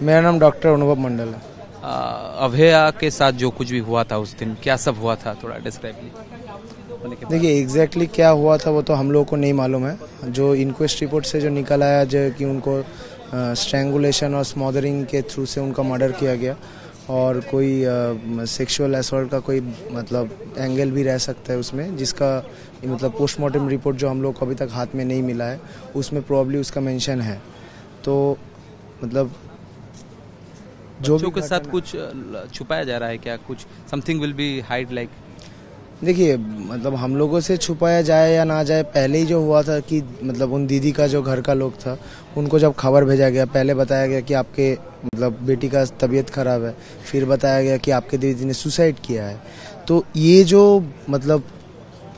मेरा नाम डॉक्टर अनुभव मंडल है। अभया के साथ जो कुछ भी हुआ था उस दिन, क्या सब हुआ था, थोड़ा डिस्क्राइब कीजिए। देखिए एग्जैक्टली क्या हुआ था वो तो हम लोगों को नहीं मालूम है। जो इंक्वेस्ट रिपोर्ट से जो निकल आया जो कि उनको स्ट्रैंगुलेशन और स्मॉदरिंग के थ्रू से उनका मर्डर किया गया और कोई सेक्सुअल असॉल्ट का कोई मतलब एंगल भी रह सकता है उसमें, जिसका मतलब पोस्टमार्टम रिपोर्ट जो हम लोग को अभी तक हाथ में नहीं मिला है उसमें प्रॉब्ली उसका मेंशन है। तो मतलब जो बच्चों के साथ कुछ छुपाया जा रहा है क्या, कुछ something will be hide like? देखिए मतलब हम लोगों से छुपाया जाए या ना जाए, पहले ही जो हुआ था कि मतलब उन दीदी का जो घर का लोग था उनको जब खबर भेजा गया, पहले बताया गया कि आपके मतलब बेटी का तबीयत खराब है, फिर बताया गया कि आपके दीदी ने सुसाइड किया है। तो ये जो मतलब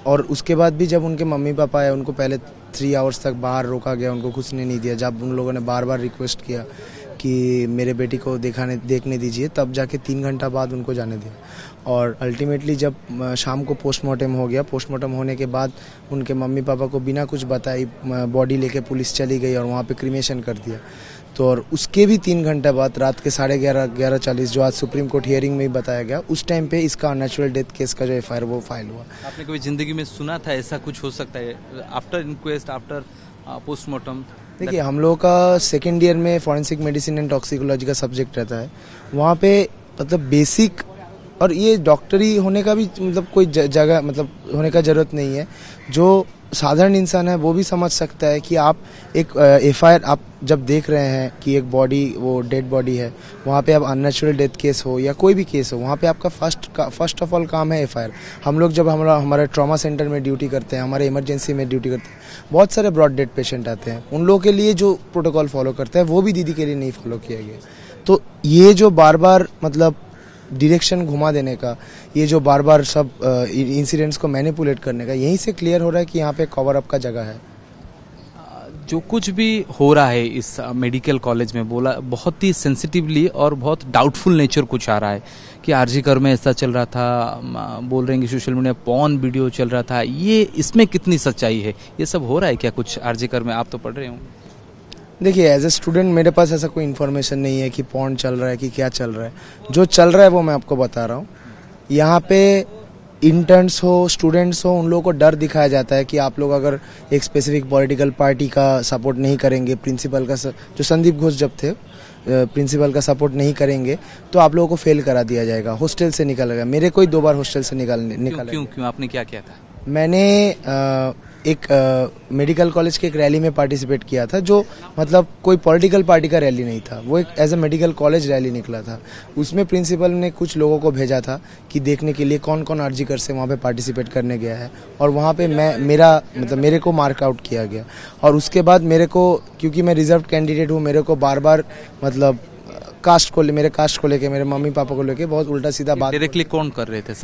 और उसके बाद भी जब उनके मम्मी पापा आए उनको पहले 3 आवर्स तक बाहर रोका गया, उनको घुसने नहीं दिया। जब उन लोगों ने बार बार रिक्वेस्ट किया कि मेरे बेटी को देखने दीजिए, तब जाके 3 घंटा बाद उनको जाने दिया। और अल्टीमेटली जब शाम को पोस्टमार्टम हो गया, पोस्टमार्टम होने के बाद उनके मम्मी पापा को बिना कुछ बताई बॉडी लेके पुलिस चली गई और वहाँ पे क्रीमेशन कर दिया। तो और उसके भी 3 घंटे बाद रात के 11:30 जो आज सुप्रीम कोर्ट हियरिंग में ही बताया गया, उस टाइम पे इसका अननेचुरल डेथ केस का जो एफआईआर वो फाइल हुआ। आपने कभी जिंदगी में सुना था ऐसा कुछ हो सकता है आफ्टर इंक्वेस्ट, आफ्टर पोस्टमार्टम? देखिए हम लोगों का सेकेंड ईयर में फॉरेंसिक मेडिसिन एंड टॉक्सिकोलॉजी का सब्जेक्ट रहता है, वहाँ पे मतलब बेसिक और ये डॉक्टरी होने का भी मतलब कोई जगह मतलब होने का जरूरत नहीं है। जो साधारण इंसान है वो भी समझ सकता है कि आप एक एफआईआर आप जब देख रहे हैं कि एक बॉडी वो डेड बॉडी है, वहाँ पे अब अननेचुरल डेथ केस हो या कोई भी केस हो, वहाँ पे आपका फर्स्ट ऑफ ऑल काम है एफआईआर। हम लोग जब हमारे ट्रॉमा सेंटर में ड्यूटी करते हैं, हमारे इमरजेंसी में ड्यूटी करते हैं, बहुत सारे ब्रॉड डेड पेशेंट आते हैं, उन लोगों के लिए जो प्रोटोकॉल फॉलो करते हैं वो भी दीदी के लिए नहीं फॉलो किया गया। तो ये जो बार बार मतलब डायरेक्शन घुमा देने का, ये जो बार बार सब इंसिडेंट्स को मैनिपुलेट करने का, यहीं से क्लियर हो रहा है कि यहाँ पे कवर अप का जगह है। जो कुछ भी हो रहा है इस मेडिकल कॉलेज में, बोला बहुत ही सेंसिटिवली और बहुत डाउटफुल नेचर कुछ आ रहा है कि आरजी कर में ऐसा चल रहा था, बोल रहे हैं कि सोशल मीडिया पॉर्न वीडियो चल रहा था। ये इसमें कितनी सच्चाई है? ये सब हो रहा है क्या कुछ आरजी कर में? आप तो पढ़ रहे हो। देखिए एज ए स्टूडेंट मेरे पास ऐसा कोई इन्फॉर्मेशन नहीं है कि पॉर्न चल रहा है कि क्या चल रहा है। जो चल रहा है वो मैं आपको बता रहा हूँ। यहाँ पे इंटर्न्स हो, स्टूडेंट्स हो, उन लोगों को डर दिखाया जाता है कि आप लोग अगर एक स्पेसिफिक पॉलिटिकल पार्टी का सपोर्ट नहीं करेंगे, प्रिंसिपल का जो संदीप घोष जब थे प्रिंसिपल का सपोर्ट नहीं करेंगे तो आप लोगों को फेल करा दिया जाएगा, हॉस्टल से निकाला गया। मेरे को ही 2 बार हॉस्टल से निकाला। क्यों आपने क्या किया था? मैंने एक मेडिकल कॉलेज के एक रैली में पार्टिसिपेट किया था, जो मतलब कोई पॉलिटिकल पार्टी का रैली नहीं था, वो एक as a medical college rally निकला था। उसमें प्रिंसिपल ने कुछ लोगों को भेजा था कि देखने के लिए कौन कौन आरजी कर से वहाँ पे पार्टिसिपेट करने गया है, और वहाँ पे मेरे को मार्क आउट किया गया। और उसके बाद मेरे को, क्योंकि मैं रिजर्व कैंडिडेट हूँ, मेरे को बार बार मतलब मेरे कास्ट को लेके, मेरे मम्मी पापा को लेके बहुत उल्टा सीधा बात। डायरेक्टली कौन कर रहे थे?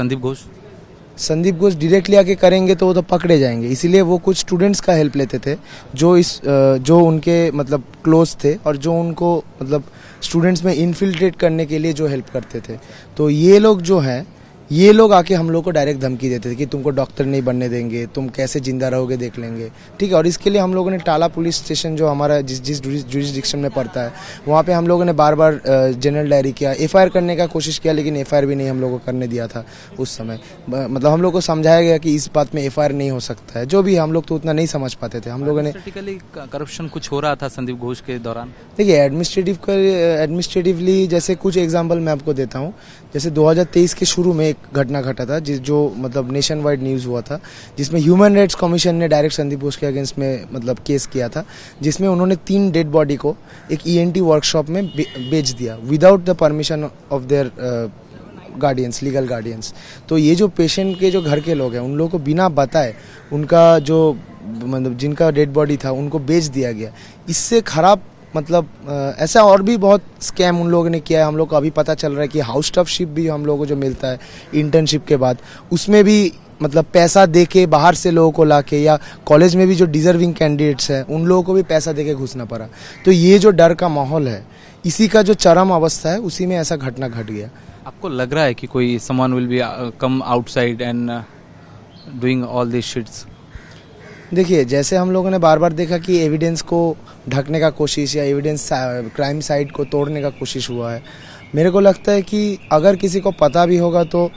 संदीप घोष डायरेक्टली आके करेंगे तो वो तो पकड़े जाएंगे, इसीलिए वो कुछ स्टूडेंट्स का हेल्प लेते थे जो उनके मतलब क्लोज थे और जो उनको मतलब स्टूडेंट्स में इन्फिल्ट्रेट करने के लिए जो हेल्प करते थे। तो ये लोग जो हैं, ये लोग आके हम लोग को डायरेक्ट धमकी देते थे कि तुमको डॉक्टर नहीं बनने देंगे, तुम कैसे जिंदा रहोगे देख लेंगे, ठीक है। और इसके लिए हम लोगों ने टाला पुलिस स्टेशन जो हमारा जिस जुरिस्डिक्शन में पड़ता है, वहाँ पे हम लोगों ने बार बार जनरल डायरी किया, एफआईआर करने का कोशिश किया, लेकिन एफआईआर भी नहीं हम लोगों को करने दिया था उस समय। मतलब हम लोग को समझाया गया कि इस बात में एफआईआर नहीं हो सकता है, जो भी हम लोग तो उतना नहीं समझ पाते थे। हम लोगों ने करप्शन कुछ हो रहा था संदीप घोष के दौरान। देखिए एडमिनिस्ट्रेटिवली जैसे कुछ एग्जाम्पल मैं आपको देता हूँ। जैसे 2023 के शुरू में एक घटना घटा था जो मतलब नेशन वाइड न्यूज हुआ था, जिसमें ह्यूमन राइट्स कमीशन ने डायरेक्ट संदीप घोष के अगेंस्ट में मतलब केस किया था, जिसमें उन्होंने 3 डेड बॉडी को एक ईएनटी वर्कशॉप में बेच दिया without the permission of their guardians, legal guardians. तो ये जो पेशेंट के जो घर के लोग हैं, उन लोगों को बिना बताए उनका जो मतलब जिनका डेड बॉडी था उनको बेच दिया गया। इससे खराब मतलब ऐसा और भी बहुत स्कैम उन लोगों ने किया है। हम लोग को अभी पता चल रहा है कि हाउस स्टाफशिप भी हम लोगों को जो मिलता है इंटर्नशिप के बाद, उसमें भी मतलब पैसा देके बाहर से लोगों को लाके, या कॉलेज में भी जो डिजर्विंग कैंडिडेट्स हैं उन लोगों को भी पैसा देके घुसना पड़ा। तो ये जो डर का माहौल है, इसी का जो चरम अवस्था है, उसी में ऐसा घटना घट गया। आपको लग रहा है कि कोई someone will be come outside and doing all this sheets? देखिए, जैसे हम लोगों ने बार बार देखा कि एविडेंस को ढकने का कोशिश या एविडेंस क्राइम साइट को तोड़ने का कोशिश हुआ है। मेरे को लगता है कि अगर किसी को पता भी होगा तो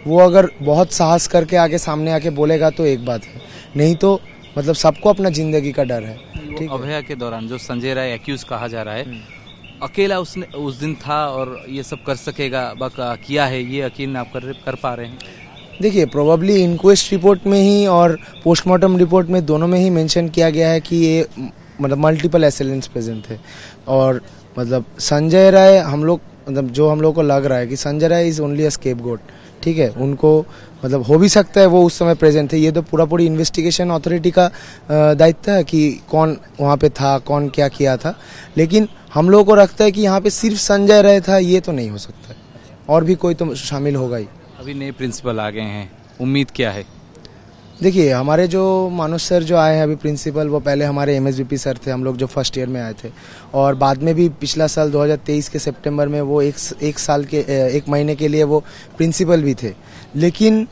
वो अगर बहुत साहस करके आके सामने आके बोलेगा तो एक बात है, नहीं तो मतलब सबको अपना जिंदगी का डर है। ठीक है। अभया के दौरान जो संजय राय एक्यूज कहा जा रहा है, अकेला उसने उस दिन था और ये सब कर सकेगा, किया है, ये यकीन आप कर पा रहे हैं? देखिए, प्रोबेबली इंक्वेस्ट रिपोर्ट में ही और पोस्टमार्टम रिपोर्ट में दोनों में ही मेंशन किया गया है कि ये मतलब मल्टीपल एसेलेंट्स प्रेजेंट थे। और मतलब संजय राय हम लोग मतलब जो हम लोग को लग रहा है कि Sanjay Rai is only a scapegoat. ठीक है, उनको मतलब हो भी सकता है वो उस समय प्रेजेंट थे। ये तो पूरी इन्वेस्टिगेशन अथॉरिटी का दायित्व है कि कौन वहाँ पे था, कौन क्या किया था। लेकिन हम लोगों को लगता है कि यहाँ पे सिर्फ संजय राय था, ये तो नहीं हो सकता, और भी कोई तो शामिल होगा ही। अभी नए प्रिंसिपल आ गए हैं, उम्मीद क्या है? देखिए, हमारे जो मानुष सर जो आए हैं अभी प्रिंसिपल, वो पहले हमारे एमएसवीपी सर थे, हम लोग जो फर्स्ट ईयर में आए थे, और बाद में भी पिछला साल 2023 के सितंबर में वो एक महीने के लिए वो प्रिंसिपल भी थे। लेकिन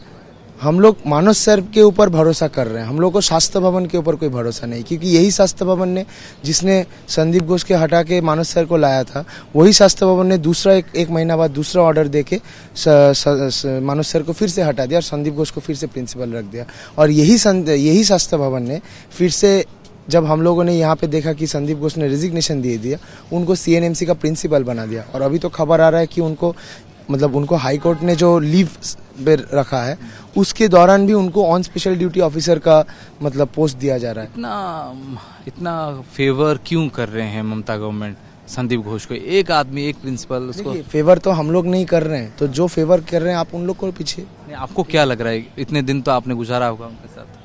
हम लोग मानुष सर के ऊपर भरोसा कर रहे हैं, हम लोग को शास्त्र भवन के ऊपर कोई भरोसा नहीं, क्योंकि यही शास्त्र भवन ने जिसने संदीप घोष के हटा के मानुष सर को लाया था, वही शास्त्र भवन ने दूसरा एक महीना बाद दूसरा ऑर्डर देके मानुष सर को फिर से हटा दिया और संदीप घोष को फिर से प्रिंसिपल रख दिया। और यही शास्त्र भवन ने फिर से, जब हम लोगों ने यहाँ पे देखा कि संदीप घोष ने रेजिग्नेशन दे दिया, उनको सीएनएमसी का प्रिंसिपल बना दिया। और अभी तो खबर आ रहा है कि उनको हाई कोर्ट ने जो लीव पे रखा है, उसके दौरान भी उनको ऑन स्पेशल ड्यूटी ऑफिसर का मतलब पोस्ट दिया जा रहा है। इतना फेवर क्यों कर रहे हैं ममता गवर्नमेंट संदीप घोष को? एक आदमी, एक प्रिंसिपल, उसको फेवर तो हम लोग नहीं कर रहे हैं, तो जो फेवर कर रहे हैं आप उन लोग को पीछे। आपको क्या लग रहा है, इतने दिन तो आपने गुजारा होगा उनके साथ?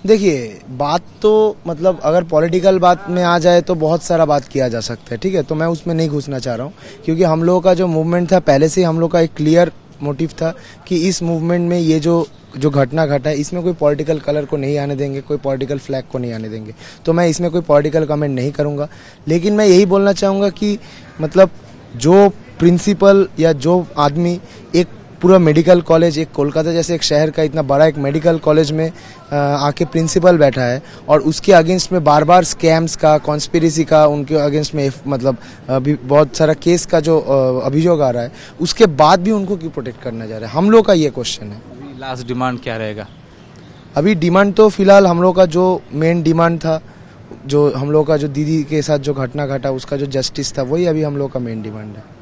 देखिए, बात तो मतलब अगर पॉलिटिकल बात में आ जाए तो बहुत सारा बात किया जा सकता है। ठीक है, तो मैं उसमें नहीं घुसना चाह रहा हूँ, क्योंकि हम लोगों का जो मूवमेंट था पहले से ही हम लोग का एक क्लियर मोटिव था कि इस मूवमेंट में ये जो घटना घटा है, इसमें कोई पॉलिटिकल कलर को नहीं आने देंगे, कोई पॉलिटिकल फ्लैग को नहीं आने देंगे। तो मैं इसमें कोई पॉलिटिकल कमेंट नहीं करूँगा। लेकिन मैं यही बोलना चाहूँगा कि मतलब जो प्रिंसिपल या जो आदमी एक पूरा मेडिकल कॉलेज, एक कोलकाता जैसे एक शहर का इतना बड़ा एक मेडिकल कॉलेज में आके प्रिंसिपल बैठा है, और उसके अगेंस्ट में बार बार स्कैम्स का, कॉन्स्पिरेसी का उनके अगेंस्ट में मतलब अभी बहुत सारा केस का जो अभियोग आ रहा है, उसके बाद भी उनको क्यों प्रोटेक्ट करना जा रहा है, हम लोग का ये क्वेश्चन है। अभी लास्ट डिमांड क्या रहेगा? अभी डिमांड तो फिलहाल हम लोग का जो मेन डिमांड था, जो हम लोग का जो दीदी के साथ जो घटना घटा उसका जो जस्टिस था, वही अभी हम लोग का मेन डिमांड है।